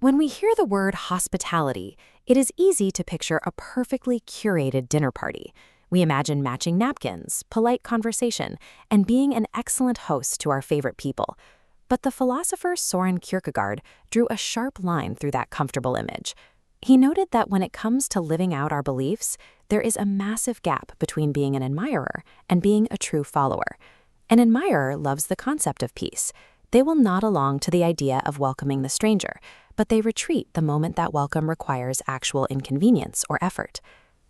When we hear the word hospitality, it is easy to picture a perfectly curated dinner party. We imagine matching napkins, polite conversation, and being an excellent host to our favorite people. But the philosopher Soren Kierkegaard drew a sharp line through that comfortable image. He noted that when it comes to living out our beliefs, there is a massive gap between being an admirer and being a true follower. An admirer loves the concept of peace. They will nod along to the idea of welcoming the stranger, but they retreat the moment that welcome requires actual inconvenience or effort.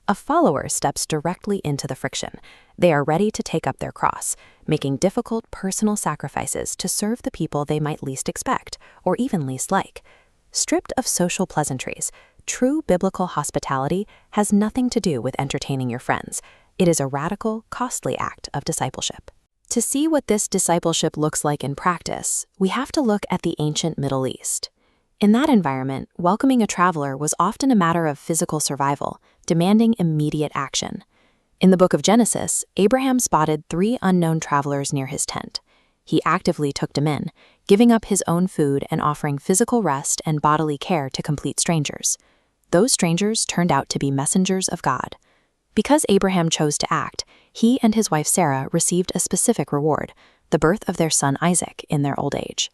A follower steps directly into the friction. They are ready to take up their cross, making difficult personal sacrifices to serve the people they might least expect, or even least like. Stripped of social pleasantries, true biblical hospitality has nothing to do with entertaining your friends. It is a radical, costly act of discipleship. To see what this discipleship looks like in practice, we have to look at the ancient Middle East. In that environment, welcoming a traveler was often a matter of physical survival, demanding immediate action. In the book of Genesis, Abraham spotted 3 unknown travelers near his tent. He actively took them in, giving up his own food and offering physical rest and bodily care to complete strangers. Those strangers turned out to be messengers of God. Because Abraham chose to act, he and his wife Sarah received a specific reward, the birth of their son Isaac in their old age.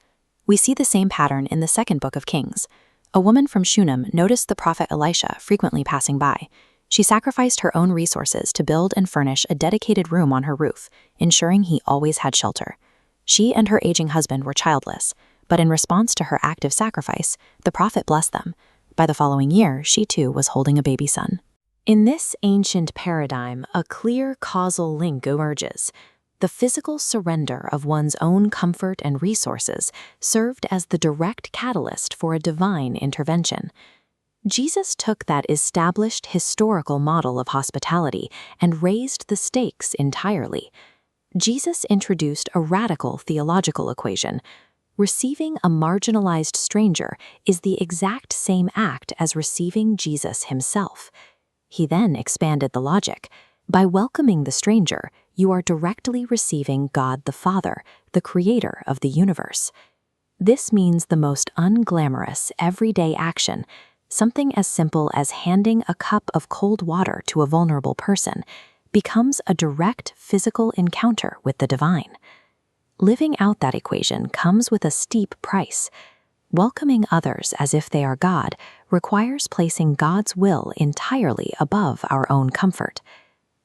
We see the same pattern in the second book of Kings. A woman from Shunem noticed the prophet Elisha frequently passing by. She sacrificed her own resources to build and furnish a dedicated room on her roof, ensuring he always had shelter. She and her aging husband were childless, but in response to her act of sacrifice, the prophet blessed them. By the following year, she too was holding a baby son. In this ancient paradigm, a clear causal link emerges. The physical surrender of one's own comfort and resources served as the direct catalyst for a divine intervention. Jesus took that established historical model of hospitality and raised the stakes entirely. Jesus introduced a radical theological equation. Receiving a marginalized stranger is the exact same act as receiving Jesus himself. He then expanded the logic. By welcoming the stranger, you are directly receiving God the Father, the creator of the universe. This means the most unglamorous, everyday action, something as simple as handing a cup of cold water to a vulnerable person, becomes a direct physical encounter with the divine. Living out that equation comes with a steep price. Welcoming others as if they are God requires placing God's will entirely above our own comfort.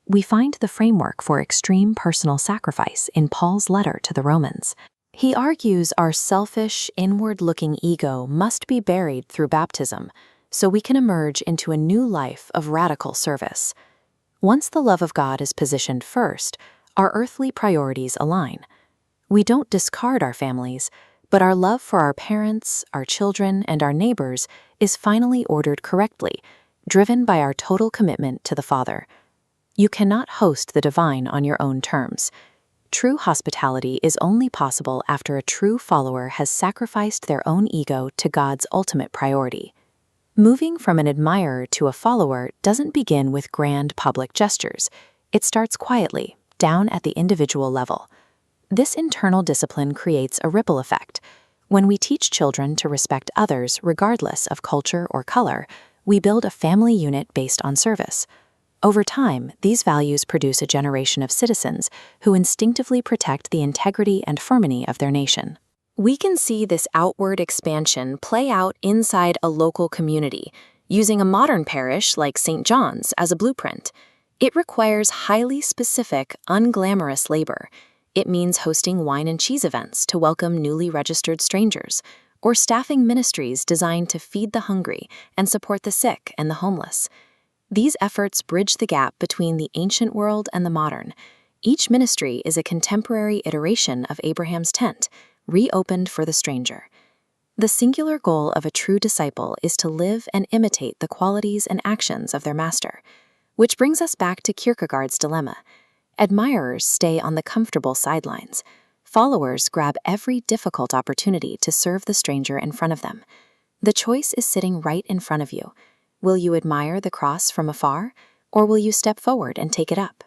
We find the framework for extreme personal sacrifice in Paul's letter to the Romans. He argues our selfish, inward-looking ego must be buried through baptism, so we can emerge into a new life of radical service. Once the love of God is positioned first, our earthly priorities align. We don't discard our families, but our love for our parents, our children, and our neighbors is finally ordered correctly, driven by our total commitment to the Father. You cannot host the divine on your own terms. True hospitality is only possible after a true follower has sacrificed their own ego to God's ultimate priority. Moving from an admirer to a follower doesn't begin with grand public gestures. It starts quietly, down at the individual level. This internal discipline creates a ripple effect. When we teach children to respect others regardless of culture or color, we build a family unit based on service. Over time, these values produce a generation of citizens who instinctively protect the integrity and harmony of their nation. We can see this outward expansion play out inside a local community, using a modern parish like St. John's as a blueprint. It requires highly specific, unglamorous labor. It means hosting wine and cheese events to welcome newly registered strangers, or staffing ministries designed to feed the hungry and support the sick and the homeless. These efforts bridge the gap between the ancient world and the modern. Each ministry is a contemporary iteration of Abraham's tent, reopened for the stranger. The singular goal of a true disciple is to live and imitate the qualities and actions of their master. Which brings us back to Kierkegaard's dilemma. Admirers stay on the comfortable sidelines. Followers grab every difficult opportunity to serve the stranger in front of them. The choice is sitting right in front of you. Will you admire the cross from afar, or will you step forward and take it up?